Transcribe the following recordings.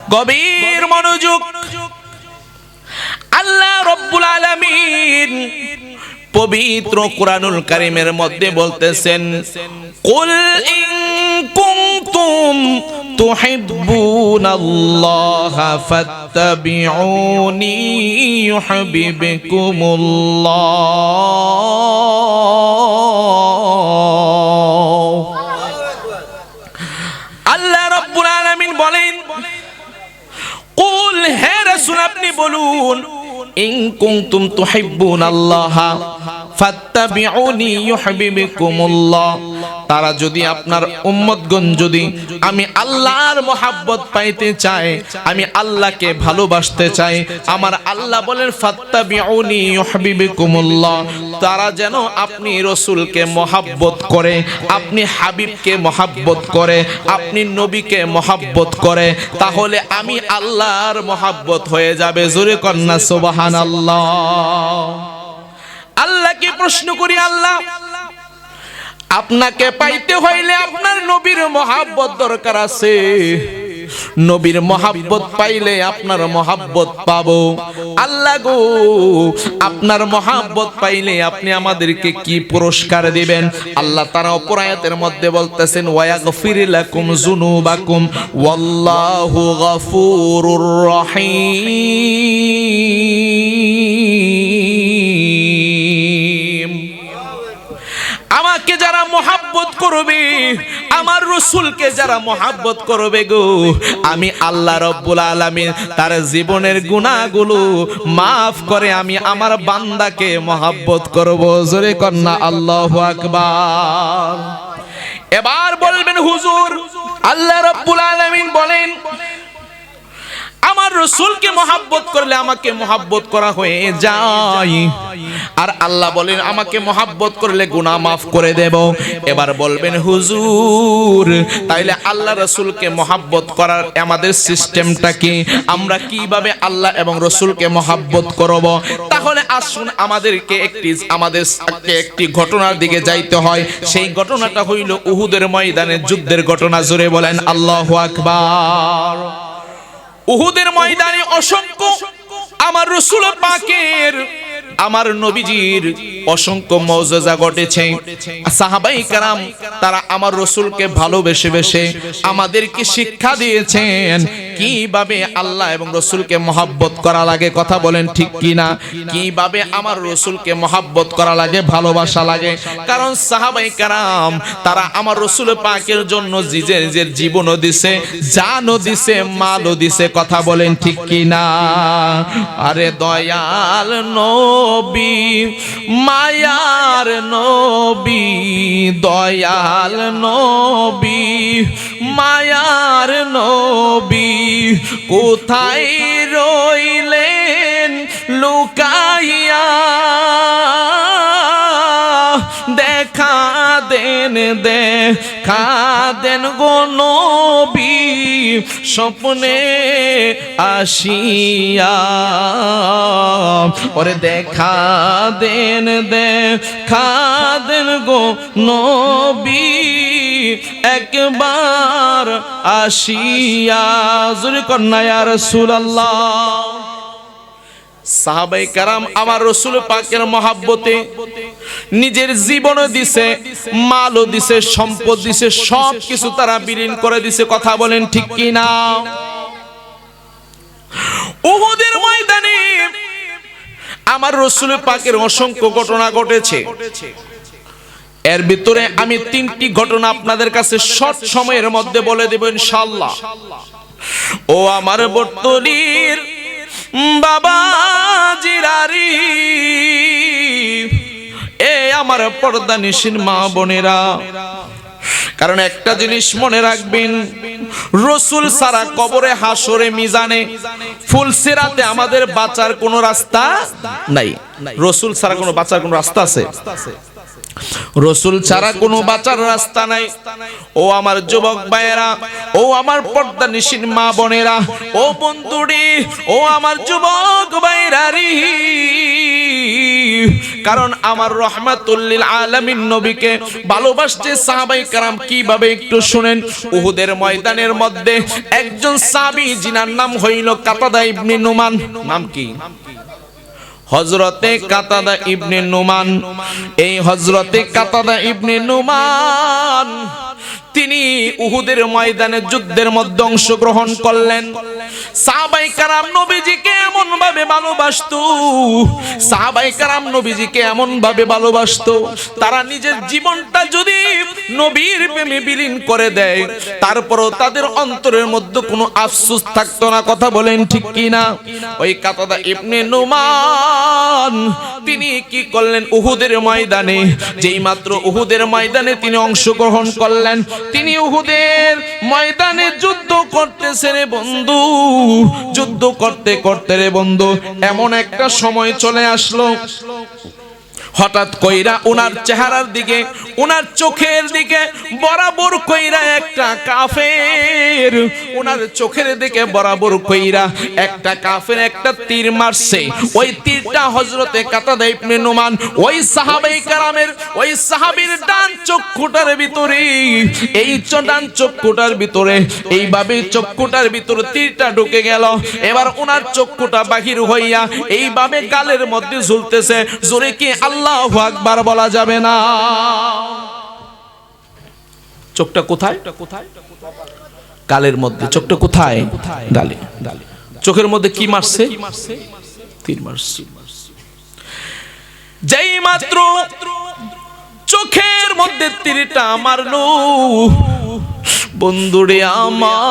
গভীর মনোযোগ। আল্লাহ রাব্বুল আলামিন পবিত্র কোরআনুল কারীমের মধ্যে বলতেছেন, কুল ইন কুনতুম তুহিব্বুনাল্লাহা ফাত্তাবিউনি ইউহিব্বুকুমুল্লাহ। আল্লাহ রাব্বুল আলামিন বলেন, কুল, হে রাসূল আপনি বলুন, ইন কুনতুম তুহিব্বুনাল্লাহা ফাত্তাবিউনি ইউহিব্বুকুমুল্লাহ। তারা যদি আপনার উম্মতগণ যদি আমি আল্লাহর মহব্বত পাইতে চায়, আমি আল্লাহকে ভালোবাসতে চাই, আমার আল্লাহ বলেন ফাত্তাবিউনি ইউহিব্বুকুমুল্লাহ, তারা যেন আপনি রাসূলকে মহব্বত করে, আপনি হাবিবকে মহব্বত করে, আপনি নবীকে মহব্বত করে, তাহলে আমি আল্লাহর মহব্বত হয়ে যাবে। জোরে কন্না সুবহানাল্লাহ। আল্লাহকে প্রশ্ন করি, আল্লাহ আপনাকে পাইতে হইলে আপনার নবীর মহব্বত দরকার আছে, নবীর মহব্বত পাইলে আপনার মহব্বত পাবো। আল্লাহ গো, আপনার মহব্বত পাইলে আপনি আমাদেরকে কি পুরস্কার দিবেন? আল্লাহ তারা অপর আয়াতের মধ্যে বলতেছেন, ওয়াগফির লাকুম যুনুবাকুম ওয়াল্লাহু গফুরুর রহিম। আমাকে যারা মহব্বত করবে, আমার রাসূলকে যারা মহব্বত করবে গো, আমি আল্লাহ রাব্বুল আলামিন তার জীবনের গুনাহগুলো maaf করে আমি আমার বান্দাকে মহব্বত করব। জোরে কন্না আল্লাহু আকবার। এবার বলবেন, হুজুর আল্লাহ রাব্বুল আলামিন বলেন আমার রাসূলকে মহব্বত করলে আমাকে মহব্বত করা হয়ে যায়, আর আল্লাহ বলেন আমাকে মহব্বত করলে গুনাহ মাফ করে দেব। এবার বলবেন, হুজুর তাইলে আল্লাহ রাসূলকে মহব্বত করার আমাদের সিস্টেমটা কি? আমরা কিভাবে আল্লাহ এবং রাসূলকে মহব্বত করব? তাহলে আসুন আমাদেরকে একটি ঘটনার দিকে যাইতে হয়। সেই ঘটনাটা হইল উহুদের ময়দানে যুদ্ধের ঘটনা। জোরে বলেন আল্লাহু আকবার। উহুদের ময়দানে অসংখ্য আমার রাসূল পাকের, আমার নবীজির অসংখ্য মুজিজা ঘটেছে। সাহাবায়ে কেরাম তারা আমার রাসূলকে ভালোবেসে আমাদেরকে শিক্ষা দিয়েছেন কিভাবে আল্লাহ এবং রাসূলকে মহব্বত করা লাগে। কথা বলেন ঠিক কি না? কিভাবে আমার রাসূলকে মহব্বত করা লাগে, ভালোবাসা লাগে। কারণ সাহাবায়ে কেরাম তারা আমার রাসূল পাকের জন্য নিজের জীবনও দিছে, জানও দিছে, মালও দিছে। কথা বলেন ঠিক কি না? আরে দয়াল নবী, মায়ার নবী, দয়াল নবী, মায়ার নবী, কোথায় রইলেন লুকাইয়া? দেখা দেন গো নবী স্বপ্নে আসিয়া। ওরে দেখা দেন গো নবী একবার আসিয়া। জোরে কন্না ইয়া রাসূলুল্লাহ। সাহাবায়ে কেরাম আমার রাসূল পাকের মহব্বতে নিজের জীবনও দিছে, মালও দিছে, সম্পদ দিছে, সব কিছু তারা বিলীন করে দিছে। কথা বলেন ঠিক কি না? উহুদের ময়দানে আমার রাসূল পাকের অসংখ্য ঘটনা ঘটেছে। এর ভিতরে আমি 3টি ঘটনা আপনাদের কাছে শর্ট সময়ের মধ্যে বলে দেব ইনশাআল্লাহ। ও আমার বর্তলির বাবা জিরারি, এ আমার পর্দানিশীন মা বোনেরা, কারণ একটা জিনিস মনে রাখবেন, রাসূল ছাড়া কবরে, হাসরে, মিজানে, ফুলসিরাতে আমাদের বাঁচার কোনো রাস্তা নাই। রাসূল ছাড়া কোনো বাঁচার কোনো রাস্তা আছে? রাসূল ছাড়া কোনো বাঁচার রাস্তা নাই। ও আমার যুবক ভাইয়েরা, ও আমার পর্দানিশীন মা বোনেরা, ও বন্ধুরি, ও আমার যুবক ভাইরা রে, কারণ আমার রহমাতুল লিল আলামিন নবীকে ভালোবাসতে সাহাবায়ে কেরাম কিভাবে একটু শুনেন। উহুদের ময়দানের মধ্যে একজন সাহাবী যিনার নাম হইল কাতাদা ইবনে নুমান। নাম কি? হযরতে কাতাদা ইবনে নুমান। এই হযরতে কাতাদা ইবনে নুমান তিনি উহুদের ময়দানে যুদ্ধের মধ্যে অংশগ্রহণ করলেন। সাহাবায়ে কেরাম নবীজিকে এমন ভাবে ভালোবাসতো, সাহাবায়ে কেরাম নবীজিকে এমন ভাবে ভালোবাসতো, তারা নিজের জীবনটা যদি নবীর প্রেমে বিলীন করে দেয় তারপরও তাদের অন্তরের মধ্যে কোনো আফসোস থাকতো না। কথা বলেন ঠিক কি না? ওই কাতাদা ইবনে নুমান তিনি কি করলেন? উহুদের ময়দানে, যেই মাত্র উহুদের ময়দানে তিনি অংশগ্রহণ করলেন, তিনি উহুদের ময়দানে যুদ্ধ করতেছেন রে বন্ধু, যুদ্ধ করতে করতে রে বন্ধু এমন একটা সময় চলে আসলো, হঠাৎ কইরা উনার চেহারার দিকে, উনার চোখের দিকে বরাবর কইরা একটা কাফের, উনার চোখের দিকে বরাবর কইরা একটা কাফের একটা তীর মারছে। ওই তীরটা হযরতে কাতাদা ইবনে নুমান ওই সাহাবায়ে কেরামের ওই সাহাবীর ডান চক্ষুটার ভিতরে, এই ডান চক্ষুটার ভিতরে এইভাবে চক্ষুটার ভিতরে তীরটা ঢুকে গেল। এবার উনার চক্ষুটা বাহির হইয়া এইভাবে গালের মধ্যে ঝুলতেছে। জোরে কি আল্লাহু আকবার বলা যাবে না? চোখটা কোথায়? গালের মধ্যে। চোখটা কোথায়? গালে। চোখের মধ্যে কি মারছে? তীর মারছে। যেই মাত্র চোখের মধ্যে তীরটা মারলো, বন্ধুরে আমার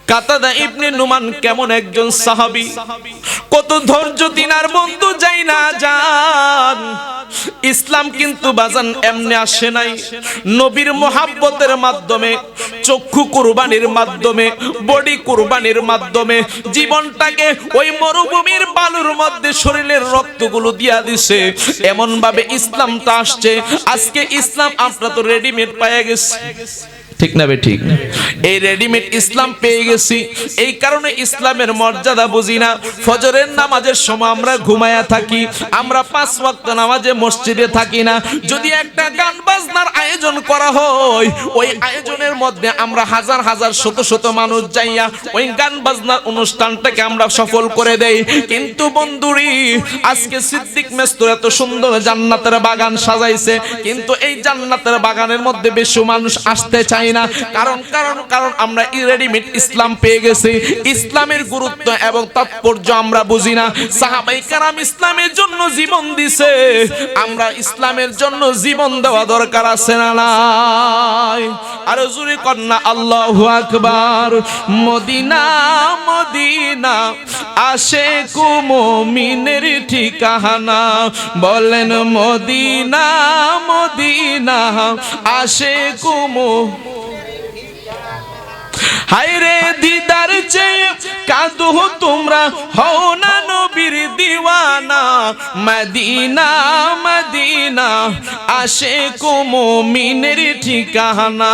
কাতাদা ইবনে নুমান কেমন একজন সাহাবী, কত ধৈর্য তিনার বন্ধু যাই না জান। ইসলাম কিন্তু বাজান এমনি আসে নাই, নবীর মোহাব্বতের মাধ্যমে, চক্ষু কুরবানির মাধ্যমে, বডি কুরবানির মাধ্যমে জীবনটাকে ওই মরুভূমির বালুর মধ্যে শরীরের রক্তগুলো দিয়া দিছে। এমন ভাবে ইসলামটা আসছে। আজকে ইসলাম আমরা তো রেডিমেড পেয়ে গেছি, ঠিক না বে ঠিক? এই রেডিমেড ইসলাম পেয়ে গেছি, এই কারণে ইসলামের মর্যাদা বুঝি না। ফজরের নামাজের সময় আমরা ঘুমায়া থাকি, আমরা 5 ওয়াক্ত নামাজে মসজিদে থাকি না। যদি একটা গান বাজনার আয়োজন করা হয়, ওই আয়োজনের মধ্যে আমরা হাজার হাজার শত শত মানুষ যাইয়া ওই গান বাজনার অনুষ্ঠানটাকে আমরা সফল করে দেই। কিন্তু বন্ধুরি, আজকে সিদ্দিক মেস্তর এত সুন্দর জান্নাতের বাগান সাজাইছে, কিন্তু এই জান্নাতের বাগানের মধ্যে বেশি মানুষ আসতে চায় না। কারণ কারণ কারণ আমরা রেডিমেড ইসলাম পেয়ে গেছি। ইসলামের গুরুত্ব এবং তাৎপর্য আমরা বুঝি না। সাহাবায়ে কেরাম ইসলামের জন্য জীবন দিছে, আমরা ইসলামের জন্য জীবন দেওয়া দরকার আছে না নাই? আর জোরে কন্যা আল্লাহু আকবার। মদিনা মদিনা আশিক মুমিনের ঠিকানা, বলেন মদিনা মদিনা আশিক মুমিনের। হায়রে দিদার চেয়ে কাঁদো তোমরা, হও না নবীর দিওয়ানা। মদিনা মদিনা আশিক মুমিনের ঠিকানা,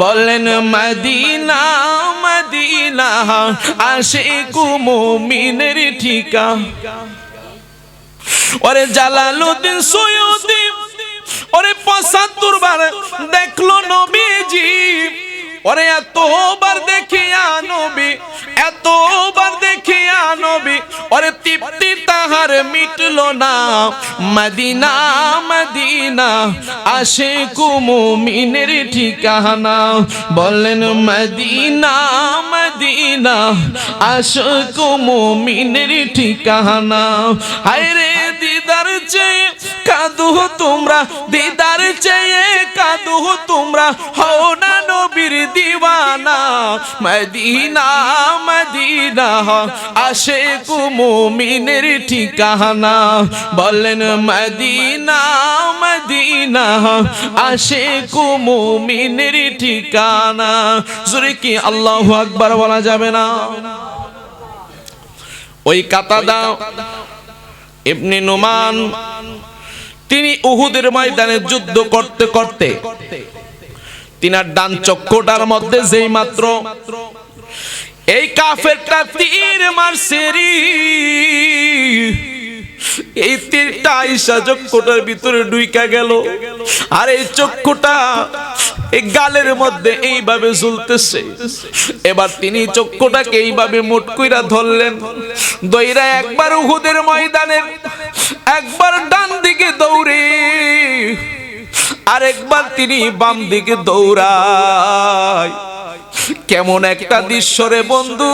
বলেন মদিনা মদিনা আশিক মুমিনের ঠিকানা। ওরে জালালউদ্দিন সৈয়দী ওরে 75 বার দেখলো নবীজি। ওরে এতবার দেখিয়া নবী, এতবার দেখিয়া নবী, ওরে তৃপ্তি তাহার মিটলো না। মদিনা মদিনা আশিক মুমিনের ঠিকানা, বলেন মদিনা মদিনা আশিক মুমিনের ঠিকানা। হায়রে দিদার চেয়ে কাঁদো তোমরা, দিদার চেয়ে কাঁদো তোমরা, হও না নবীর দিওয়ানা। মদিনা মদিনা আশিক মুমিনের ঠিকানা, বলেন মদিনা মদিনা আশিক মুমিনের ঠিকানা। জোরে কি আল্লাহু আকবার বলা যাবে না? ওই কাতাদা ইবনে নুমান তিনি উহুদের ময়দানে যুদ্ধ করতে করতে তিনার ডান চক্ষুটার মধ্যে যেই মাত্র এই কাফেরটা তীর মারছে রে, এই তীরটা আইসা চক্ষুটার ভিতরে ঢুইকা গেল, আর এই চক্ষুটা এই গালের মধ্যে এইভাবে ঝুলতেছে। এবার তিনি চক্ষুটাকে এইভাবে মুট কইরা ধরলেন, দইরা একবার উহুদের ময়দানে একবার ডান দিকে দৌড়ে, আর একবার তিনি বাম দিকে দৌড়ায়। কেমন একটা দৃশ্য রে বন্ধু!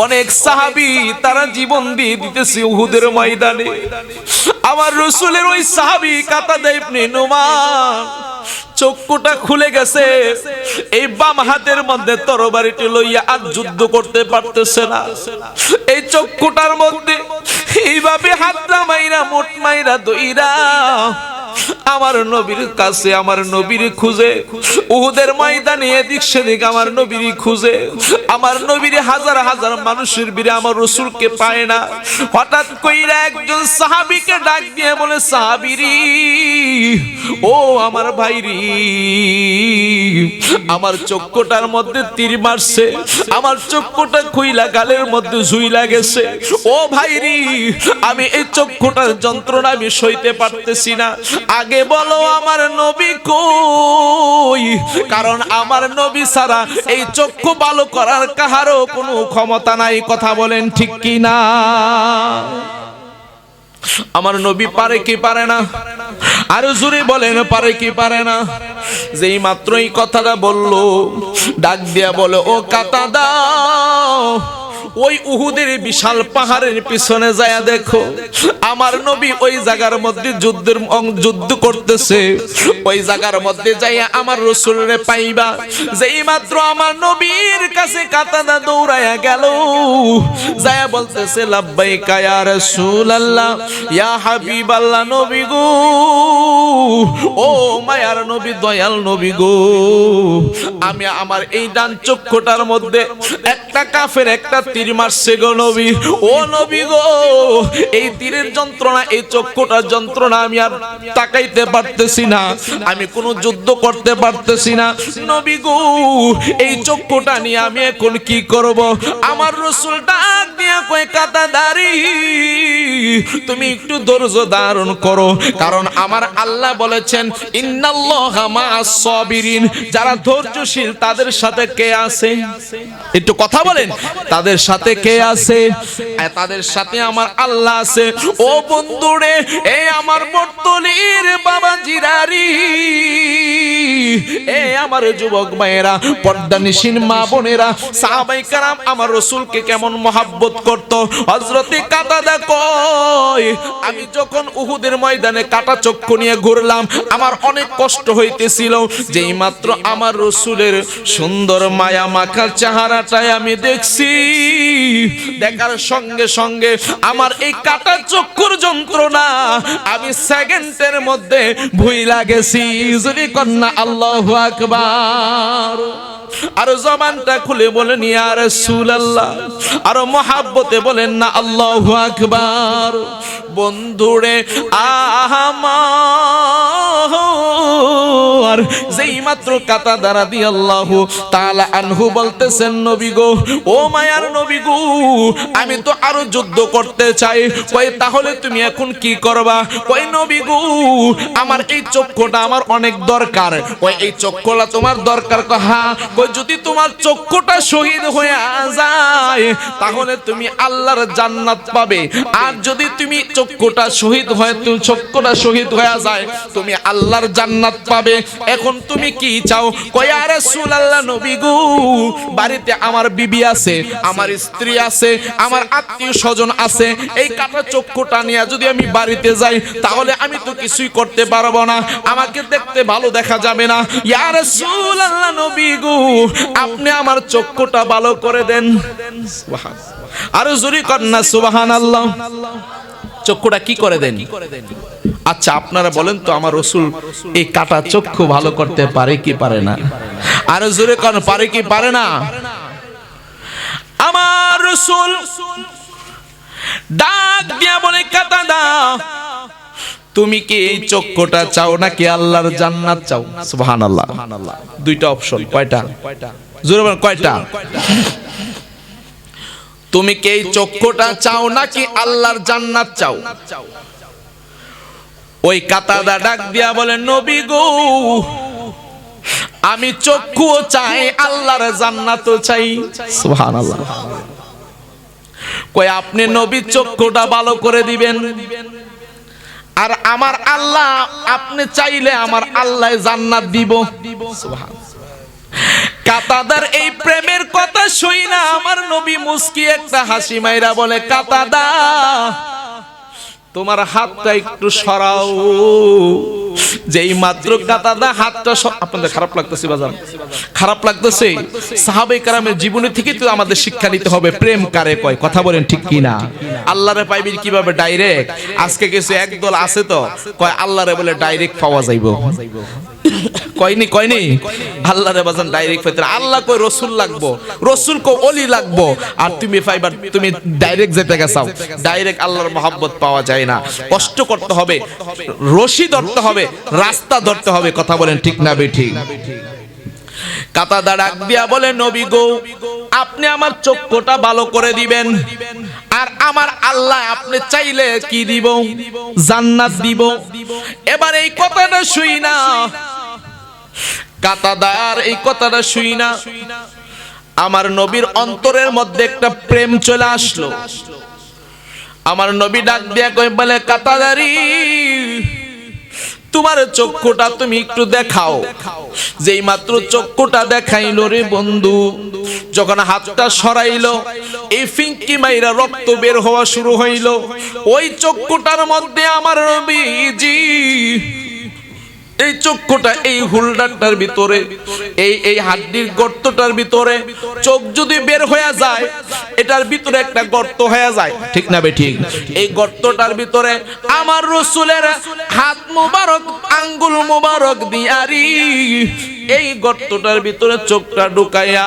অনেক সাহাবী তারা জীবন দিয়ে দিতেছে উহুদের ময়দানে। আমার রাসূলের ওই সাহাবী কাতাদা ইবনে নুমান চক্ষুটা খুলে গেছে, এই বাম হাতের মধ্যে তরবারিটি লইয়া আর যুদ্ধ করতে পারতেছে না। এই চক্ষুটার মধ্যে এইভাবে হাতটা মাইরা মোট মাইরা দইরা আমার নবীর কাছে, আমার নবীর খুঁজে উহুদের ময়দানে এদিক সেদিক আমার নবীর খুঁজে, আমার নবীর হাজার হাজার মানুষের ভিড়ে আমার রাসূলকে পায় না। হঠাৎ কইরা একজন সাহাবীকে ডাক দিয়ে বলে, সাহাবীরি, ও আমার ভাইরি, আমার চক্ষুটার মধ্যে তীর মারছে, আমার চক্ষুটা খুইলা গালের মধ্যে ঝুইলা গেছে। ও ভাইরি, আমি এই চক্ষুটার যন্ত্রণা আমি সইতে পারতেছি না, আগে বলো আমার নবী কই, কারণ আমার নবী ছাড়া এই চক্ষু ভালো করার কাহারও কোনো ক্ষমতা নাই। কথা বলেন ঠিক কি না? আমার নবী পারে কি পারে না? আর জোরে বলেন পারে কি পারে না? যেই মাত্র এই কথাটা বললো, ডাক দিয়া বলে, ও কাতাদা, ওই উহুদের বিশাল পাহাড়ের পিছনে যায় দেখো, আমার নবী ওই জায়গার মধ্যে যুদ্ধ করতেছে। ওই জায়গার মধ্যে যাইয়া আমার রাসূলরে পাইবা। যেই মাত্র আমার নবীর কাছে কাতাদা দৌড়ায়া গেল, যায়া বলতেছে, লাব্বাইকা ইয়া রাসূলুল্লাহ, ইয়া হাবিবাল্লাহ, নবী গো, ও মায়ার নবী, দয়াল নবী গো, আমি আমার এই ডান চক্ষুটার মধ্যে একটা কাফের একটা তীর মারছে গো নবী। ও নবী গো, এই তীরের যন্ত্রণা, এই চক্ষুটার যন্ত্রণা আমি আর তাকাইতে পারতেছি না, আমি কোনো যুদ্ধ করতে পারতেছি না। নবী গো, এই চক্ষুটা নিয়ে আমি এখন কি করব? আমার রাসূল ডাক দিয়া কয়, কাতাদারি, তুমি একটু ধৈর্য ধারণ করো, কারণ আমার আল্লাহ বলেছেন, ইন্নাল্লাহা মা'আস সাবিরিন, যারা ধৈর্যশীল তাদের সাথে কে আছে? একটু কথা বলেন, তাদের সাথে কে আছে? তাদের সাথে আমার আল্লাহ আছে। ও বন্ধুরে, এই আমার বর্তলির বাবা জিরারি, এ আমার যুবক ভাইয়েরা, পর্দানিশীন মা বোনেরা, সাহাবায়ে কেরাম আমার রাসূলকে কেমন মহব্বত করত। হযরতে কাতাদা কয়, আমি যখন উহুদের ময়দানে কাটা চক্ষু নিয়ে ঘুরলাম, আমার অনেক কষ্ট হইতেছিল। যেই মাত্র আমার রাসূলের সুন্দর মায়া মাখা চেহারাটাই আমি দেখছি, দেখার সঙ্গে সঙ্গে আমার এই কাটা চক্ষুর যন্ত্রণা আমি সেকেন্ডের মধ্যে ভুইলা গেছি। যদি কন্যা আল্লাহু আকবার, আর জবানটা খুলে বলেন ইয়া রাসূলুল্লাহ, আর মহব্বতে বলেন না আল্লাহু আকবার। বন্ধুরে আমার, যেই মাত্র কাতাদা রাদিয়াল্লাহু তাআলা আনহু বলতেছেন, নবী গো, ও মায়ার নবী গো, আমি তো আরো যুদ্ধ করতে চাই। কই তাহলে তুমি এখন কি করবা? কই নবী গো, আমার এই চক্ষুটা আমার অনেক দরকার। কই এই চক্ষুটা তোমার দরকার? হ্যাঁ। কই যদি তোমার চক্ষুটা শহীদ হয়ে যায় তাহলে তুমি আল্লাহর জান্নাত পাবে, আর যদি তুমি চক্ষুটা শহীদ হয়, তুমি চক্ষুটা শহীদ হয়ে যায়, তুমি আল্লাহর জান্নাত পাবে। এখন তুমি কি চাও? কই ইয়া রাসূলুল্লাহ, নবী গো, বাড়িতে আমার বিবি আছে, আমার স্ত্রী আছে, আমার আত্মীয় স্বজন আছে, এই কাটা চক্ষুটা নিয়ে যদি আমি বাড়িতে যাই তাহলে আমি তো কিছুই করতে পারবো না, আমাকে দেখতে ভালো দেখা যাবে না। ইয়া রাসূলুল্লাহ, নবী গো, আপনি আমার চক্ষুটা ভালো করে দেন। আর জোরে কন্না সুবহানাল্লাহ। চক্ষুটা কি করে দেন? আচ্ছা আপনারা বলেন তো, আমার রাসূল এই কাটা চক্ষু ভালো করতে পারে কি পারে না? আর জোরে কোন পারে কি পারে না? আমার রাসূল ডাক দিয়া বলে, কাতাদা, তুমি কি এই চক্ষুটা চাও নাকি আল্লাহর জান্নাত চাও? সুবহানাল্লাহ। দুইটা অপশন। কয়টা? জোরে বলেন কয়টা? তুমি কি এই চক্ষুটা চাও নাকি আল্লাহর জান্নাত চাও? ওই কাতাদা ডাক দিয়া বলে, নবী গো, আমি চক্ষুও চাই, আল্লাহর জান্নাতও চাই। সুবহানাল্লাহ। কই আপনি নবী চক্ষুটা ভালো করে দিবেন, আর আমার আল্লাহ আপনি চাইলে আমার আল্লাহ জান্নাত দিব। সুবহানাল্লাহ। কাতাদার এই প্রেমের কথা শুই না আমার নবী মুস্কি একটা হাসি মাইরা বলে, কাতাদা তোমার হাতটা একটু সরাও। যেই মাত্র কাতাদা হাতটা, আপনাদের খারাপ লাগতেছে বাজান? খারাপ লাগতেছে? সাহাবায়ে কেরামের জীবনী থেকে তো আমাদের শিক্ষা নিতে হবে, প্রেম কারে কয়, কথা বলেন ঠিক কি না? আল্লাহরে পাইবি কিভাবে? ডাইরেক্ট। আজকে কিছু একদল আছে তো কয় আল্লাহরে বলে ডাইরেক্ট পাওয়া যাইবো। কয়নি আল্লাহরে বাজান ডাইরেক্ট পাইতে। আল্লাহ কই রাসূল লাগবো, রাসূল কো ওলি লাগবো, আর তুমি ফাইবার তুমি ডাইরেক্ট যেতে গেছাও। ডাইরেক্ট আল্লাহর মহব্বত পাওয়া যায় না, কষ্ট করতে হবে, রশি ধরতে হবে, রাস্তা ধরতে হবে। কথা বলেন ঠিক না বেঠিক? কাতাদা ডাক দিয়া বলে, নবী গো, আপনি আমার চক্ষুটা ভালো করে দিবেন, আর আমার আল্লাহ আপনি চাইলে কি দিব? জান্নাত দিব। এবার এই কথাটা শুই না, কাতাদার এই কথাটা শুই না আমার নবীর অন্তরের মধ্যে একটা প্রেম চলে আসলো। আমার নবী ডাক দিয়া কই বলে, কাতাদারি তোমার চক্ষুটা তুমি একটু দেখাও। যেই মাত্র চক্ষুটা দেখাইলো রে বন্ধু, যখন হাতটা সরাইলো, এই ফিঙ্কি মাইরা রক্ত বের হওয়া শুরু হইলো। ওই চক্ষুটার মধ্যে আমার নবীজি, এই চক্ষুটা এই হুলডারটার ভিতরে, এই হাড্ডির গর্তটার ভিতরে চোখ যদি বের হয়ে যায়, এটার ভিতরে একটা গর্ত হয়ে যায়, ঠিক না বেঠিক? এই গর্তটার ভিতরে আমার রাসূলের হাত মুবারক, আঙ্গুল মুবারক দিয়ারি এই গর্তটার ভিতরে চোখটা ঢুকাইয়া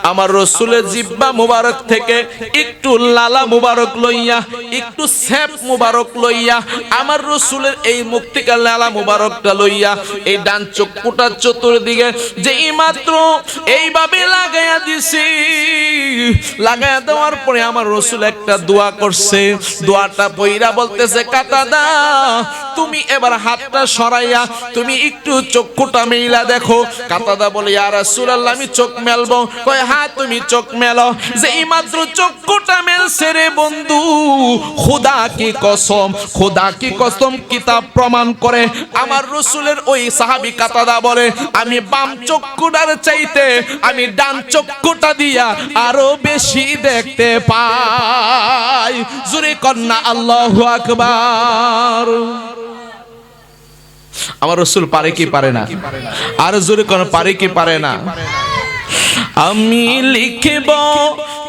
আমার রাসূলের জিহ্বা মুবারক থেকে একটু লালা মুবারক লইয়া, একটু সেপ মুবারক লইয়া, আমার রাসূলের এই মুখ থেকে লালা মুবারকটা লইয়া এই ডান চক্ষুটার চতুর্দিকে যেই মাত্র এইভাবে লাগাইয়া দিছি, লাগাইয়া দেওয়ার পরে আমার রাসূল একটা দোয়া করছে। দোয়াটা পইরা বলতেছে, কাতাদা তুমি এবার হাতটা সরাইয়া তুমি একটু চক্ষুটা মেলা দেখো। কাতাদা বলে, ইয়া রাসূলুল্লাহ আমি চোখ মেলবো। কয় হ্যাঁ তুমি চোখ মেলো। যেই মাত্র চক্ষুটা মেলছে রে বন্ধু, খোদা কি কসম, খোদা কি কসম, কিতাব প্রমাণ করে আমার রাসূলের ওই সাহাবী কাতাদা বলে, আমি বাম চক্ষুটার চাইতে আমি ডান চক্ষুটা দিয়া আরো বেশি দেখতে পাই। জোরে কন্না আল্লাহু আকবার। আমার রাসূল পারে কি পারে না? আর জোরে কোন পারে কি পারে না? আমি লিখব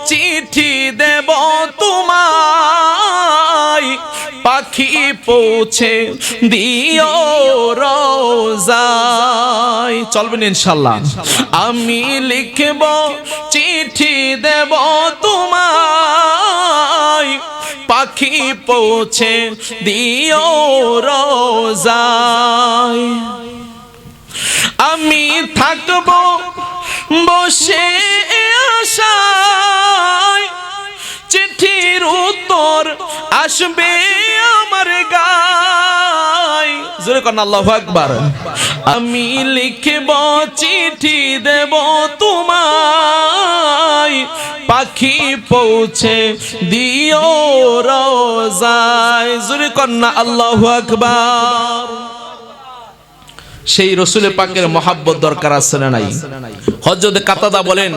চিঠি দেব তোমায়, পাখি পৌঁছে দিও রোজায়। চলবেন ইনশাআল্লাহ? আমি লিখব চিঠি দেব তোমায়, পাখি পৌঁছে দিও রোজায়। আমি থাকব বসে আশায়, চিঠির উত্তর আসবে আমার গায়। জোরে কর আল্লাহু আকবার। আমি লিখব চিঠি দেব তোমায়, পাখি পৌঁছে দিও রোজায়। জোরে কর আল্লাহু আকবার। সেই রাসূলের পাকের মহব্বত দরকার আছে না নাই? হযরত কাতাদা বলেন,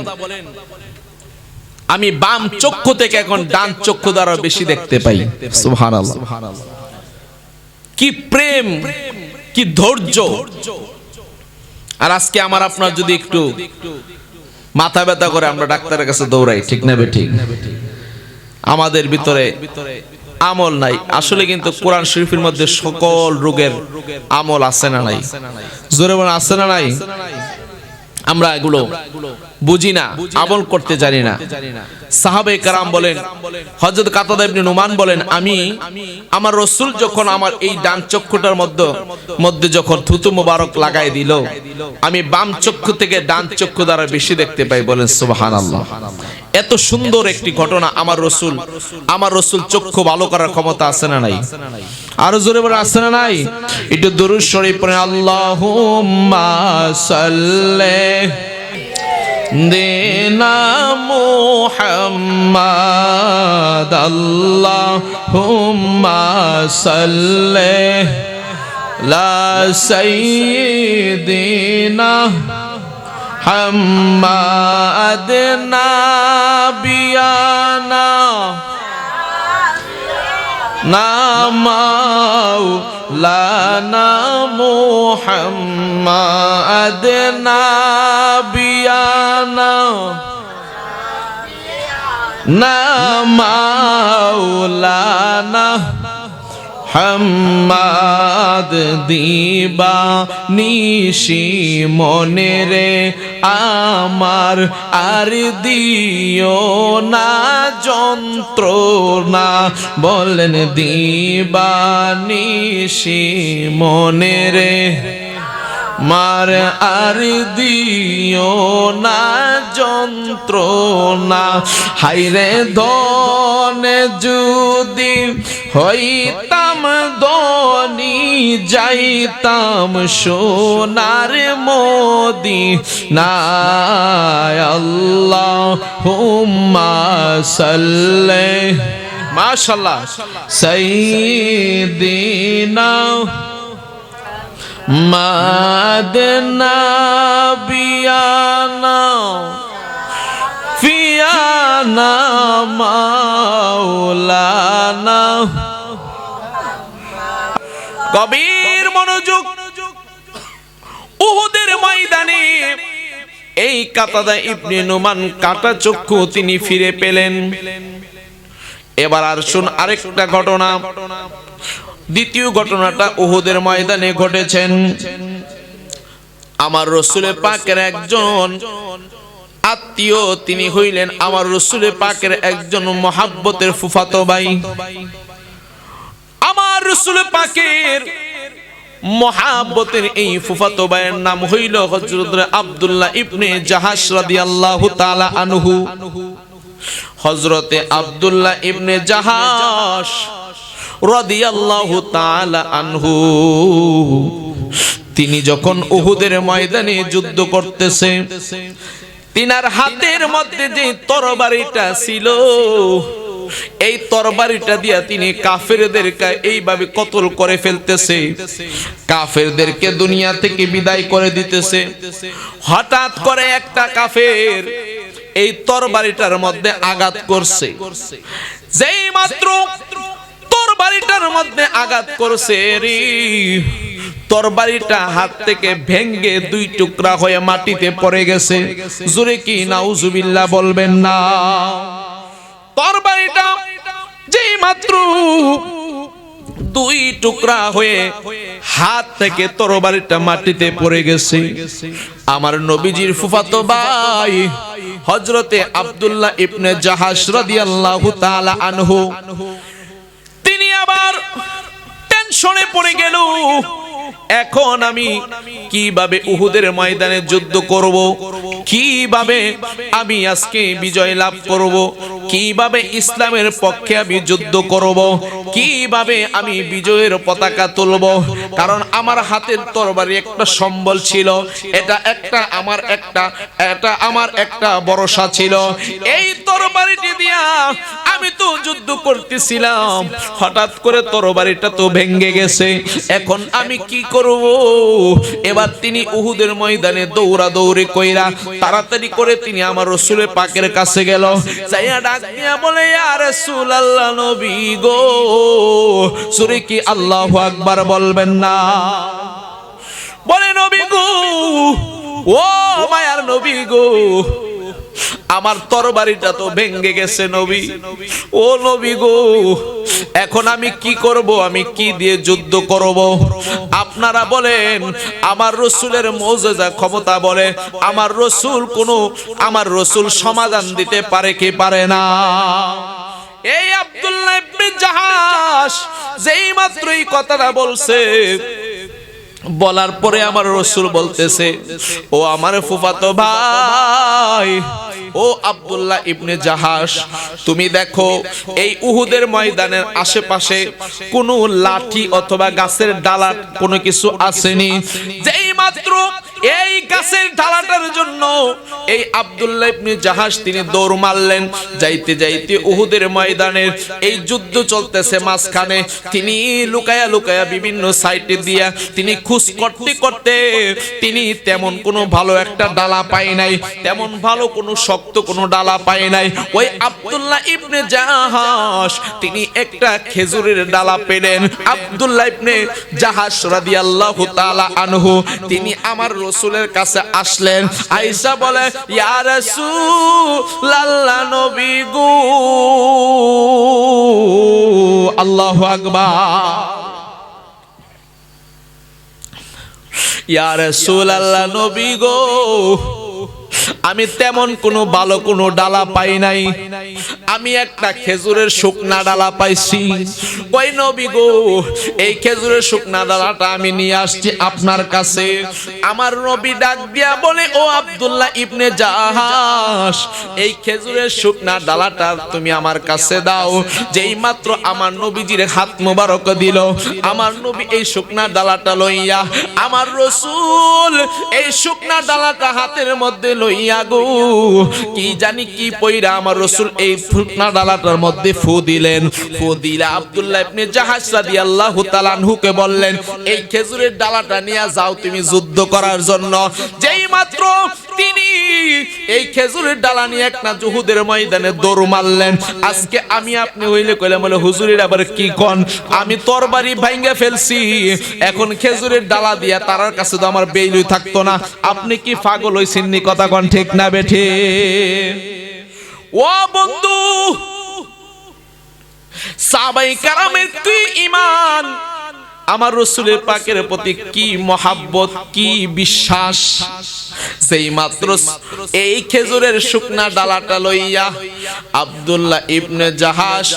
আমি বাম চক্ষু থেকে এখন ডান চক্ষু দ্বারা বেশি দেখতে পাই। সুবহানাল্লাহ। কি প্রেম, কি ধৈর্য। আর আজকে আমার আপনার যদি একটু মাথা ব্যথা করে আমরা ডাক্তারের কাছে দৌড়াই, ঠিক না বেঠিক? আমাদের ভিতরে আমল নাই। আসলে কিন্তু কোরআন শরীফের মধ্যে সকল রোগের আমল আছে না নাই? জোরে বলেন আছে না নাই? আমরা এগুলো বুঝি না, আমল করতে জানি না। সাহাবে কেরাম বলেন, হযরত কাতাদা ইবনে নুমান বলেন, আমি আমার রাসূল যখন আমার এই ডান চক্ষুটার মধ্যে যখন থুতু মোবারক লাগাই দিল, আমি বাম চক্ষু থেকে ডান চক্ষু দ্বারা বেশি দেখতে পাই। বলেন সুবহানাল্লাহ। এত সুন্দর একটি ঘটনা। আমার রাসূল চক্ষু ভালো করার ক্ষমতা আছে না নাই? আরো জোরে বলে আছে না নাই? একটু দুরূদ শরীফ পড়ে, আল্লাহুম্মা সাল্লি দেনা মুহাম্মাদ, আল্লাহুম্মা সাল্লি লা সাইয়্যিদিনা মুহাম্মাদ নাবিয়ানা মাওলানা মুহাম্মাদ নাবিয়ানা মাওলানা হাম্মাদ দিবা নিশি মনে রে আমার, আর দিও না যন্ত্রণা। বলেন দিবা নিশি মনে রে মার, আর দিও না যন্ত্রণা। হাইরে ধনে যদি হইতাম ধনী, যাইতাম সোনার মদিনায়। আল্লাহুম্মা সাল্লি, মাশাআল্লাহ, সাইয়্যিদিনা মাদনা বিয়ানা ফিয়ানা মাওলানা। গভীর মনোযোগ। উহুদের ময়দানে এই কাতাদা ইবনে নুমান কাটা চক্ষু তিনি ফিরে পেলেন। এবার আর শুন আরেকটা ঘটনা। দ্বিতীয় ঘটনাটা উহুদের ময়দানে ঘটেছেন। আমার রাসূল পাকের একজন আত্মীয়, তিনি হইলেন আমার রাসূল পাকের একজন মহব্বতের ফুফাতো ভাই। আমার রাসূল পাকের মহব্বতের এই ফুফাতো ভাইয়ের নাম হইল হযরত আব্দুল্লাহ ইবনে জাহাশ রাদিয়াল্লাহু তাআলা আনহু। হযরতে আব্দুল্লাহ ইবনে জাহাশ রাদিয়াল্লাহু তাআলা আনহু, তিনি যখন উহুদের ময়দানে যুদ্ধ করতেছে, তিনার হাতের মধ্যে যে তরবারিটা ছিল, এই তরবারিটা দিয়া তিনি কাফেরদেরকে এইভাবে কতল করে ফেলতেছে, কাফেরদেরকে দুনিয়া থেকে বিদায় করে দিতেছে। হঠাৎ করে একটা কাফের এই তরবারিটার মধ্যে আঘাত করছে। যেই মাত্র তরবারিটার মধ্যে আঘাত করছে, তরবারিটা হাত থেকে ভেঙ্গে দুই টুকরা হয়ে মাটিতে পড়ে গেছে। জোরে কি নাউজুবিল্লাহ বলবেন না? তরবারিটা যেই মাত্র দুই টুকরা হয়ে হাত থেকে তরবারিটা মাটিতে পড়ে গেছে, আমার নবীজির ফুফাতো ভাই হযরতে আব্দুল্লাহ ইবনে জাহাশ রাদিয়াল্লাহু তাআলা আনহু, তিনি আবার টেনশনে পড়ে গেল। এখন আমি কিভাবে উহুদের ময়দানে যুদ্ধ করব, কিভাবে আমি আজকে বিজয় লাভ করব, কিভাবে ইসলামের পক্ষে আমি যুদ্ধ করব, কিভাবে আমি বিজয়ের পতাকা তুলব। কারণ আমার হাতের তরবারি একটা সম্বল ছিল, এটা আমার একটা ভরসা ছিল। এই তরবারিটি দিয়া আমি তো যুদ্ধ করতেছিলাম, হঠাৎ করে তরবারিটা তো ভেঙে গেছে। এখন আমি কি করব? এবার তিনি উহুদের ময়দানে দৌড়াদৌড়ি কইরা তাড়াতাড়ি করে তিনি আমার রাসূলের পাকের কাছে গেল। যাইয়া ডাক দিয়া বলে, ইয়া রাসূলুল্লাহ, নবী গো। সূরা কি আল্লাহু আকবার বলবেন না? বলে, নবী গো, ও মায়ার নবী গো, আমার তরবারিটা তো ভেঙে গেছে নবী, ও নবী গো, এখন আমি কি করব, আমি কি দিয়ে যুদ্ধ করব? আপনারা বলেন আমার রাসূলের মুজিজা ক্ষমতা বলে আমার রাসূল সমাধান দিতে পারে কি পারে না? এই আব্দুল্লাহ ইবনে জাহাশ যেই মাত্র এই কথাটা বলছে, বলার পরে আমার রাসূল বলতেছে, ও আমার ফুফাতো ভাই, ও আব্দুল্লাহ ইবনে জাহাশ, তুমি দেখো এই উহুদের ময়দানের আশেপাশে কোনো লাঠি অথবা গাছের ডালা কোনো কিছু আসেনি। যেই মাত্র এই গাছের ডালাটার জন্য এই আব্দুল্লাহ ইবনে জাহাশ তিনি দৌড় মারলেন। যাইতে যাইতে উহুদের ময়দানের এই যুদ্ধ চলতেছে মাঝখানে, তিনি লুকায়া লুকায়া বিভিন্ন সাইডে দিয়া তিনি খুঁজ করতে করতে তিনি তেমন কোনো ভালো একটা ডালা পায় নাই, তেমন ভালো কোনো শক্ত কোনো ডালা পায় নাই। ওই আব্দুল্লাহ ইবনে জাহাশ তিনি একটা খেজুরের ডালা পেলেন। আব্দুল্লাহ ইবনে জাহাশ রাদিয়াল্লাহু তাআলা আনহু তিনি আমার রাসূলের কাছে আসলেন, আয়েশা বলে, ইয়া রাসূলুল্লাহ, নবী গো, আল্লাহু আকবার, ইয়া রাসূলুল্লাহ, নবী গো, আমি তেমন কোনো ভালো কোনো ডালা পাই নাই, আমি একটা খেজুরের শুকনা ডালা পাইছি। ওই নবী গো, এই খেজুরের শুকনা ডালাটা আমি নিয়ে আসছি আপনার কাছে। আমার নবী ডাক দিয়া বলে, ও আব্দুল্লাহ ইবনে জাহাশ, এই খেজুরের শুকনা ডালাটা তুমি আমার কাছে দাও। যেই মাত্র আমার নবীজির হাত মোবারক দিল, আমার নবী এই শুকনা ডালাটা লইয়া আমার রাসূল এই শুকনা ডালাটা হাতের মধ্যে লইয়া গো, কি জানি কি পয়রা আমার রাসূল এই শুকনা ডালাটার মধ্যে ফু দিলেন। ফু দিলে আব্দুল্লাহ ইবনে জাহাশ রাদিয়াল্লাহু তাআলা আনহুকে বললেন, এই খেজুরের ডালাটা নিয়ে যাও তুমি যুদ্ধ করার জন্য। যেই মাত্র তিনি এই খেজুরের ডালা নিয়ে একটা উহুদের ময়দানে দৌড় মারলেন। আজকে আমি আপনি হইলে কইলাম বলে, হুজুরের আবার কি কোন, আমি তরবারি ভাঙা ফেলছি, এখন খেজুরের ডালা দিয়া তারার কাছে তো আমার বেইলই থাকতো না। আপনি কি পাগল হইছেন নি? কথা কোন ঠিক না বেঠে? ও বন্ধু, সাহাবায়ে কেরামের কি ঈমান, আমার রাসূলের পাকের প্রতি কি মহাব্বত, কি বিশ্বাস। সেই মাত্র এই খেজুরের শুকনা ডালাটা লইয়া আব্দুল্লাহ ইবনে জাহাশ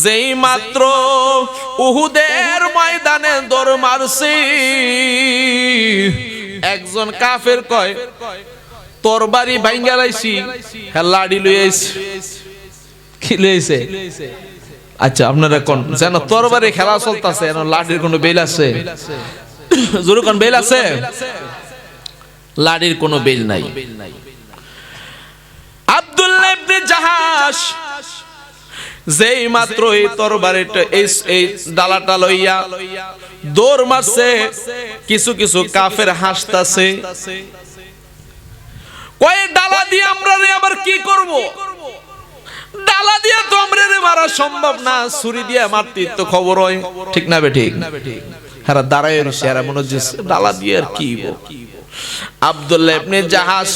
যেই মাত্র উহুদের ময়দানে দৌড় মারছে, একজন কাফের কয়, তরবারি ভাঙ্গা লাইছি, হ্যাঁ লাড়ি লই আইছি। কি লইছে? আচ্ছা আপনারা কোন যেন তরবারি খেলা চলতেছে, যেন লাঠির কোনো বেল আছে? জোরে কোন বেল আছে? লাঠির কোনো বেল নাই। আব্দুল্লাহ ইবনে জাহাশ যেই মাত্র এই তরবারিটা এই ডালাটা লইয়া দৌড় মারছে, কিছু কিছু কাফের হাসতাছে, কয় ডালা দিয়ে আমরা আবার কি করব? ডালা দিয়ে তো আমরা মারা সম্ভব না, ছুরি দিয়ে মারতে তো খবর হয়, ঠিক না বে ঠিক? হেরা দাঁড়ায় রইছে, হেরা মনে হচ্ছে ডালা দিয়ে আর কি? আব্দুল্লাহ ইবনে জাহাশ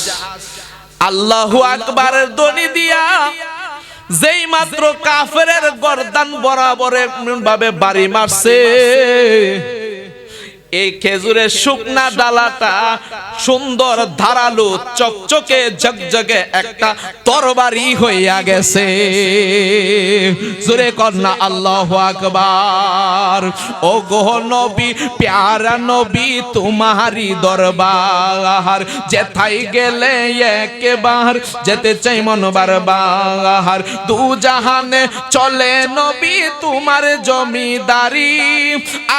আল্লাহু আকবারের ধ্বনি দিয়া যেই মাত্র কাফেরের গর্দান বরাবর ভাবে বাড়ি মারছে, এই খেজুরের শুকনা ডালাটা সুন্দর ধারালো চকচকে ঝকঝকে একটা তরবারি হইয়া গেছে। জোরে কন্না আল্লাহু আকবার। ও গো নবী, প্যারা নবী তোমারি দরবার, যেথায় গেলে একবার যেতে চাই মন বারবার, দু জাহানে চলে নবী তোমার জমিদারি,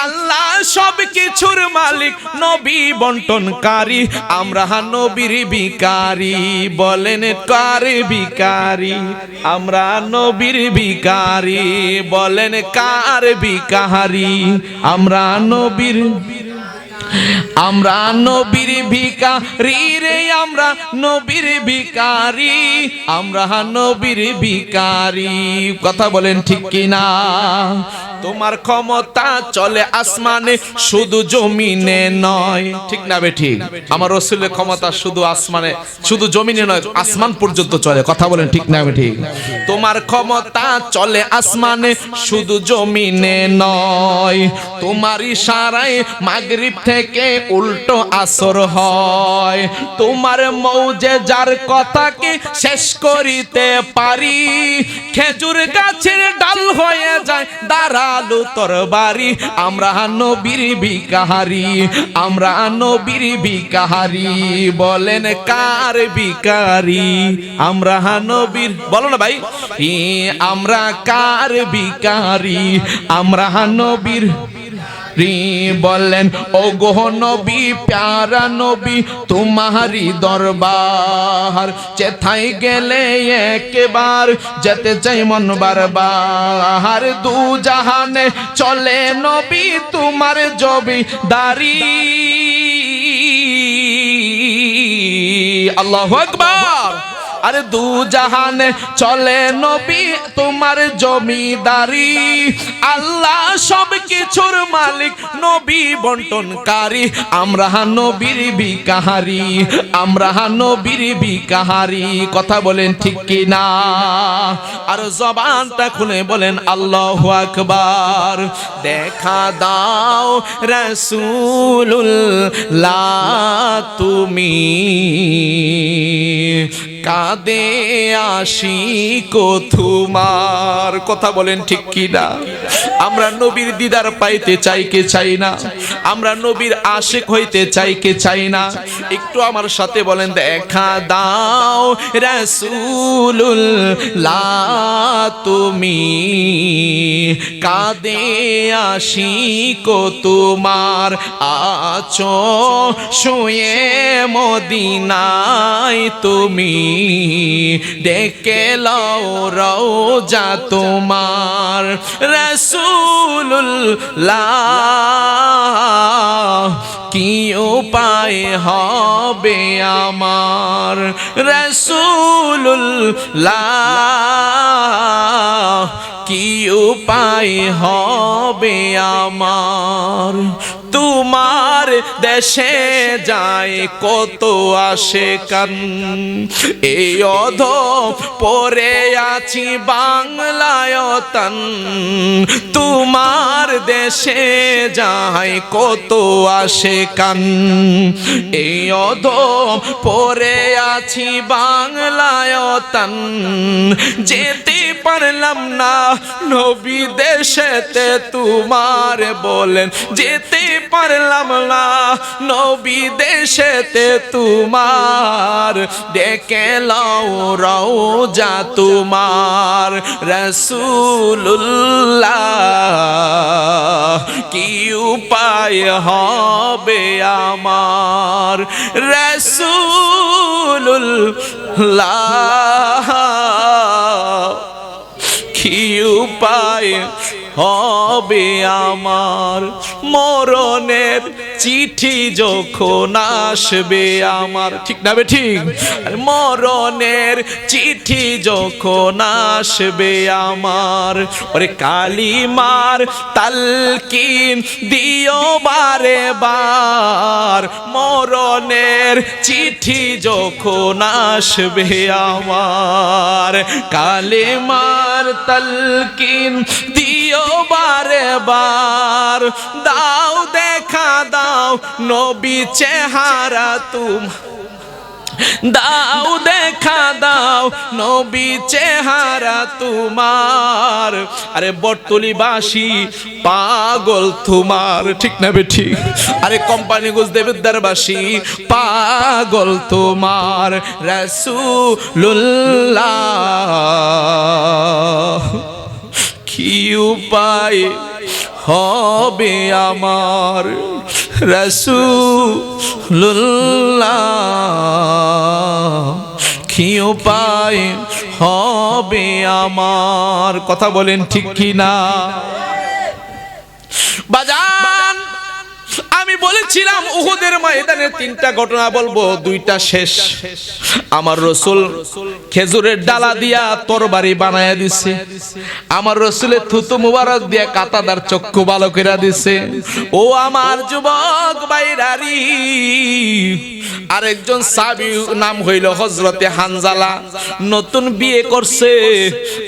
আল্লাহ সব কিছু মালিক, নবী বন্টনকারী, আমরা নবীর ভিখারি, বলেন কার ভিখারি? আমরা নবীর ভিখারি, বলেন কার ভিখারি? আমরা নবীর ভিখারি রে, আমরা নবীর ভিখারি, আমরা নবীর ভিখারি। কথা বলেন ঠিক কিনা? তোমার ক্ষমতা চলে আসমানে শুধু জমিনে নয়, ঠিক না বেঠিক? আমার রাসূলের ক্ষমতা শুধু আসমানে, শুধু জমিনে নয়, আসমান পর্যন্ত চলে। কথা বলেন ঠিক না বেঠিক? তোমার ক্ষমতা চলে আসমানে শুধু জমিনে নয়, তোমার ইশারায় মাগরিব থেকে উল্টো আসর হয়, তোমার মৌজেজার কথা কি শেষ করিতে পারি? খেজুর গাছের ডাল হয়ে যায় দাঁড়ালো তরবারি। আমরা নবীর ভিখারি, আমরা নবীর ভিখারি, বলেন কার ভিখারি? আমরা নবীর, বলো না ভাই, আমরা কার ভিখারি? আমরা নবীর বলেন ও গো নবী, প্যারা নবী, তোমারি দরবার যেথায় গেলে একবার যেতে চাই মন বারবার। দু জাহানে চলে নবী তোমার জবিদারি। আল্লাহু আকবার। আরে দু জাহানে চলে নবী তোমার জমিদারি। আল্লাহ সব কিছুর মালিক, নবী বন্টনকারী। আমরা নবীর ভিখারি, আমরা নবীর ভিখারি। কথা বলেন ঠিক কি না? আর জবানটা খুলে বলেন আল্লাহু আকবার। দেখা দাও রাসূলুল্লাহ তুমি, কাঁদে আশিক তোমার। কথা বলেন ঠিক কি না? আমরা নবীর দিদার পাইতে চাই কে চাই না? আমরা নবীর আশিক হইতে চাই কে চাই না? একটু আমার সাথে বলেন, দেখা দাও রাসূলুল্লাহ তুমি, কাঁদে আশিক তোমার। আছো শুয়ে মদিনায় তুমি, ডেকে লও রওজা তোমার। রাসূলুল্লাহ কি উপায় হবে আমার? রাসূলুল্লাহ কি উপায় হবে আমার? তোমার দেশে যায় কত আশিকান, এই অধম পরে আছি বাংলায় তান। তোমার দেশে যায় কত আশিকান, এই অধম পরে আছি বাংলায় তান। যেতে পারলাম না নবী দেশেতে তোমার, বলেন যেতে পারলাম না নবী দেশেতে তোমার। ডেকে লও রওজা তোমার। রাসূলুল্লাহ কি উপায় হবে আমার? রাসূলুল্লাহ কি উপায় হবে আমার? মরণের চিঠি যখন আসবে আমার, ঠিক না বে ঠিক? মরণের চিঠি যখন আসবে আমার, ওরে কালিমার তালকিন দিও বারে বার। মরণের চিঠি যখন আসবে আমার, কালিমার তালকিন দিও বারে বার। দাও দেখা দাও নবী চেহারা তোমার, দাও দেখা দাও নবী চেহারা তোমার। আরে বটতলিবাসী পাগল তোমার, ঠিক না বেঠি? আরে কোম্পানিগঞ্জ দেবিদ্বারবাসী পাগল তোমার। রাসূলুল্লাহ কি উপায় হবে আমার? রাসূলুল্লাহ কি উপায় হবে আমার? কথা বলেন ঠিক কি না? বাজান আমি বলেছি বলেছিলাম উহুদের ময়দানে তিনটা ঘটনা বলবো, দুইটা শেষ। আমার রাসূল খেজুরের ডালা দিয়া তরবারি বানায়া দিছে, আমার রাসূলের থুতু মুবারক দিয়া কাঁটাদার চক্ষু ভালো করে দিছে। ও আমার যুবক ভাইরারি, আরেকজন সাহাবী নাম হইল হযরতে হানজালা, নতুন বিয়ে করছে।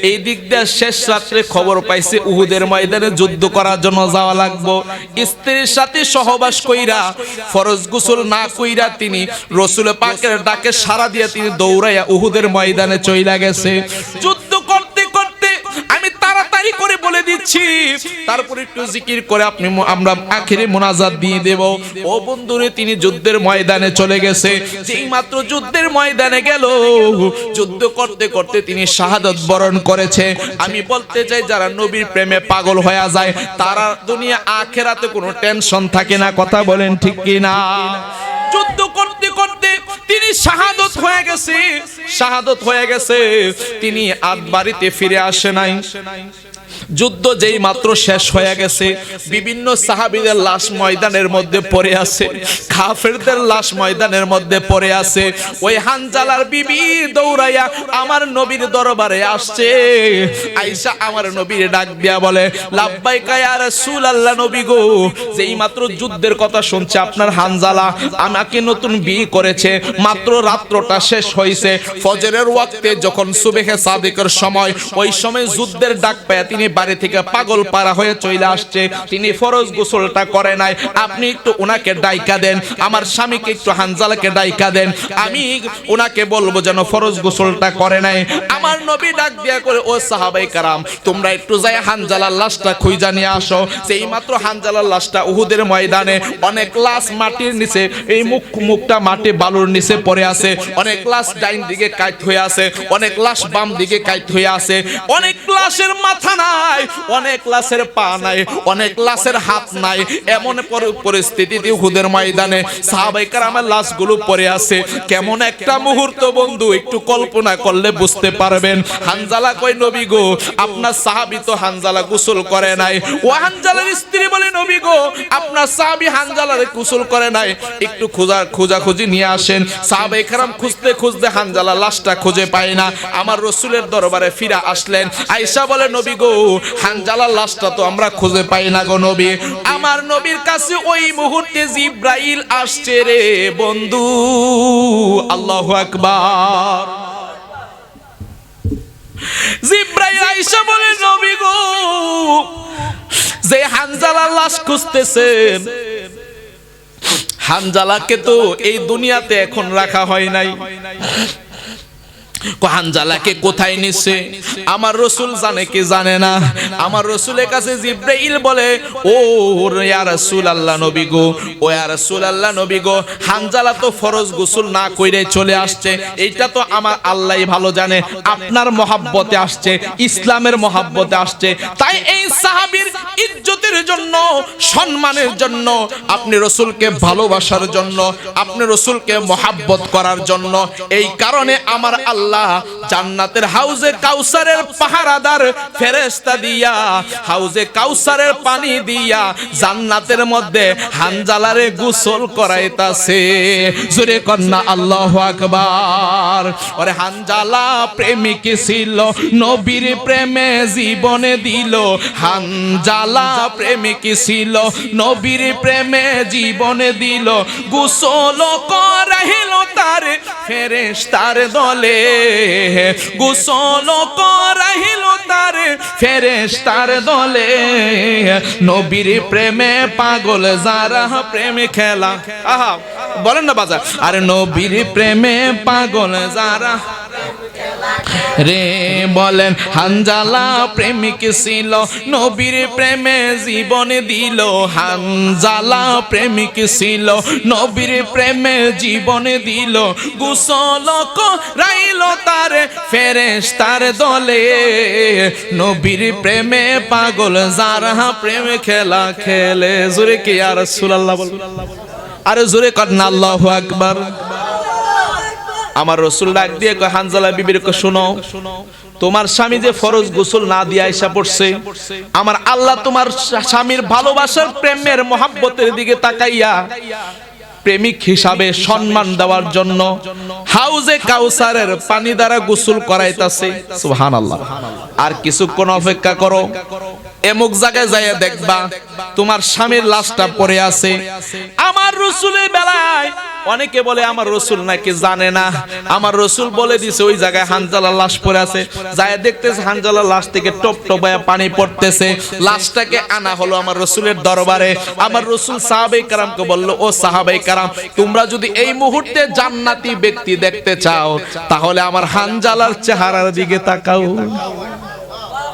এই দিক দিয়ে শেষ রাত্রে খবর পাইছে উহুদের ময়দানে যুদ্ধ করার জন্য যাওয়া লাগবো। স্ত্রীর সাথে সহবাস কইরা ফরজ গোসল না কইরা তিনি রাসূল পাকের ডাকে সাড়া দিয়ে তিনি দৌড়াইয়া উহুদের ময়দানে চইলা গেছে। যুদ্ধ করতে করতে আমি তাড়াতাড়ি করে বলে দিচ্ছি, তারপর একটু জিকির করে আমরা আখিরে মোনাজাত দিয়ে দেব। ও বন্ধুরে, তিনি যুদ্ধের ময়দানে চলে গেছে। যেই মাত্র যুদ্ধের ময়দানে গেল, যুদ্ধ করতে করতে তিনি শাহাদাত বরণ করেছে। আমি বলতে চাই, যারা নবীর প্রেমে পাগল হয়ে যায় তারা দুনিয়া আখিরাতে কোনো টেনশন থাকে না। কথা বলেন ঠিক কি না? যুদ্ধ করতে করতে তিনি শাহাদাত হয়ে গেছে, শাহাদাত হয়ে গেছে। তিনি আর বাড়িতে ফিরে আসে নাই। যুদ্ধ যেই মাত্র শেষ হয়ে গেছে, বিভিন্ন সাহাবীদের লাশ ময়দানের মধ্যে পড়ে আছে, কাফেরদের লাশ ময়দানের মধ্যে পড়ে আছে। ওই হানজালার বিবি দৌড়াইয়া আমার নবীর দরবারে আসছে। আয়েশা আমার নবীর ডাক দিয়া বলে, লাব্বাইকা ইয়া রাসূলুল্লাহ, নবী গো, যেই মাত্র যুদ্ধের কথা শুনছে আপনার হানজালা আমাকে নতুন বিয়ে করেছে, মাত্র রাত্রটা শেষ হয়েছে, ফজরের ওয়াক্তে যখন সুবহে সাদিকের সময়, ওই সময় যুদ্ধের ডাক পায় তিনি বাড়ি থেকে পাগল পারা হয়ে চলে আসছে। তিনি ফরজ গোসলটা করে নাই। আপনি একটু ওনাকে ডাইকা দেন, আমার স্বামীকে একটু হানজালাকে ডাইকা দেন, আমি ওনাকে বলবো যেন ফরজ গোসলটা করে নাই। আমার নবী ডাক দিয়া করে, ও সাহাবায়ে কারাম, তোমরা একটু যাই হানজালার লাশটা খুঁজা নিয়ে আসো। সেই মাত্র হানজালার লাশটা উহুদের ময়দানে, অনেক লাশ মাটির নিচে, এই মুখটা মাটি বালুর নিচে পড়ে আছে, অনেক লাশ ডাইন দিকে কাইট হয়ে আছে, অনেক লাশ বাম দিকে কাইট হয়ে আছে, অনেক লাশের মাথা নাই, অনেক লাশের পা নাই, অনেক লাশের হাত নাই। এমন পরিস্থিতিতে উহুদের ময়দানে সাহাবায়ে কেরামের লাশগুলো পড়ে আছে। কেমন একটা মুহূর্ত বন্ধু, একটু কল্পনা করলে বুঝতে পারবেন। হানজালা কই, নবী গো, আপনার সাহাবী তো হানজালা গোসল করে নাই। ও হানজালার স্ত্রী বলে, নবী গো, আপনার সাহাবী হানজালার গোসল করে নাই, একটু খোঁজাখুঁজি নিয়ে আসেন। সাহাবায়ে কেরাম খুঁজতে খুঁজতে হানজালার লাশটা খুঁজে পায় না। আমার রাসূলের দরবারে ফিরে আসলেন। আয়েশা বলে, নবী গো, হানজালার লাশটা তো আমরা খুঁজে পাই না গো নবী। আমার নবীর কাছে ওই মুহূর্তে জিব্রাইল আসছে রে বন্ধু। আল্লাহু আকবার। জিব্রাইল আয়েশা বলে, নবী গো, যে হানজালার লাশ খুঁজতেছেন, হানজালাকে তো এই দুনিয়াতে এখন রাখা হয় নাই। হানজালাকে কোথায় নিছে আমার রাসূল জানে কি জানে না। আমার রাসূলের কাছে জিব্রাইল বলে, ও ইয়া রাসূলুল্লাহ, নবী গো, ও ইয়া রাসূলুল্লাহ, নবী গো, হানজালা তো ফরজ গোসল না কইরে চলে আসছে। এইটা তো আমার আল্লাহই ভালো জানে। আপনার মহব্বতে আসছে, ইসলামের মহব্বতে আসছে, তাই এই সাহাবীর ইজ্জতের জন্য, সম্মানের জন্য, আপনি রাসূলকে ভালোবাসার জন্য, আপনি রাসূলকে মহব্বত করার জন্য, এই কারণে আমার আল্লাহ জান্নাতের হাউজে কাউসারের পাহারাদার ফেরেশতা দিয়া, হাউজে কাউসারের পানি দিয়া জান্নাতের মধ্যে হানজালারে গোসল করাইতাছে। জোরে কন্না আল্লাহু আকবার। ওরে হানজালা প্রেমিক ছিল, নবীর প্রেমে জীবনে দিল। হানজালা প্রেমিক ছিল, নবীর প্রেমে জীবনে দিল। গোসল করাইল তার ফেরেশতার দলে, গোসল করাইল তার ফেরেশতার দলে। নবীর প্রেমে পাগল যারা, প্রেমে খেলা, আহা বলেন না বাজার, আরে নবীর প্রেমে পাগল যারা রে বলেন। হানজালা প্রেমিক ছিল, নবীর প্রেমে জীবন দিল। হানজালা প্রেমিক ছিল, নবীর প্রেমে জীবন দিল। গোসল করাইল তার ফেরেশতার দলে। নবীর প্রেমে পাগল যারা, প্রেমে খেলা খেলে। জোরে কি ইয়া রাসূলুল্লাহ বল, আরে জোরে কর না আল্লাহু আকবার। আমার রাসূল ডাক দিয়ে কয় হানজালা বিবির কয় শুনো, তোমার স্বামী যে ফরজ গোসল না দিয়ে আয়েশা পড়ছে, আমার আল্লাহ তোমার স্বামীর ভালোবাসার প্রেমের মহব্বতের দিকে তাকাইয়া প্রেমিক হিসাবে সম্মান দেওয়ার জন্য হাউজে কাউসারের পানি দ্বারা গোসল করাইতাছে। সুবহানাল্লাহ। আর কিছুক্ষণ অপেক্ষা করো, এমুক জায়গায় যাইয়া দেখবা তোমার স্বামীর লাশটা পড়ে আছে। আমার রাসূলের বেলায় অনেকে বলে আমার রাসূল নাকি জানে না, আমার রাসূল বলে দিছে ওই জায়গায় হানজালার লাশ পড়ে আছে। যাইয়া দেখতেছে হানজালার লাশ থেকে টপ টপায়া পানি পড়তেছে। লাশটাকে আনা হলো আমার রাসূলের দরবারে। আমার রাসূল সাহাবায়ে কেরামকে বলল, ও সাহাবায়ে কেরাম, তোমরা যদি এই মুহূর্তে জান্নাতি ব্যক্তি দেখতে চাও তাহলে আমার হানজালার চেহারার দিকে তাকাও।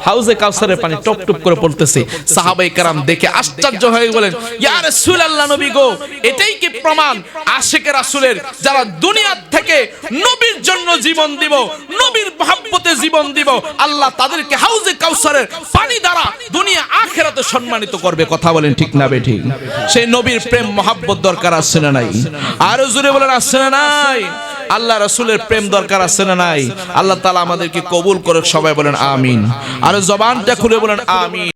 হাউজে কাউসারের পানি টপ টপ করে পড়তেছে। সাহাবায়ে কেরাম দেখে আশ্চর্য হয়ে বলেন, ইয়া রাসূলুল্লাহ, নবী গো, এটাই কি প্রমাণ আশিকে রাসূলের যারা দুনিয়া থেকে নবীর জন্য জীবন দিব, নবীর মহব্বতে জীবন দিব, আল্লাহ তাদেরকে হাউজে কাউসারের পানি দ্বারা দুনিয়া আখিরাতে সম্মানিত করবে। কথা বলেন ঠিক না বেঠিক? সেই নবীর প্রেম মহব্বত দরকার আছে না নাই? আরো জোরে বলেন আছে না নাই? আল্লাহ রাসূলের প্রেম দরকার আছে না নাই? আল্লাহ তাআলা আমাদেরকে কবুল করুক। সবাই বলেন আমিন। আর জবানটা খুলে বলেন আমিন।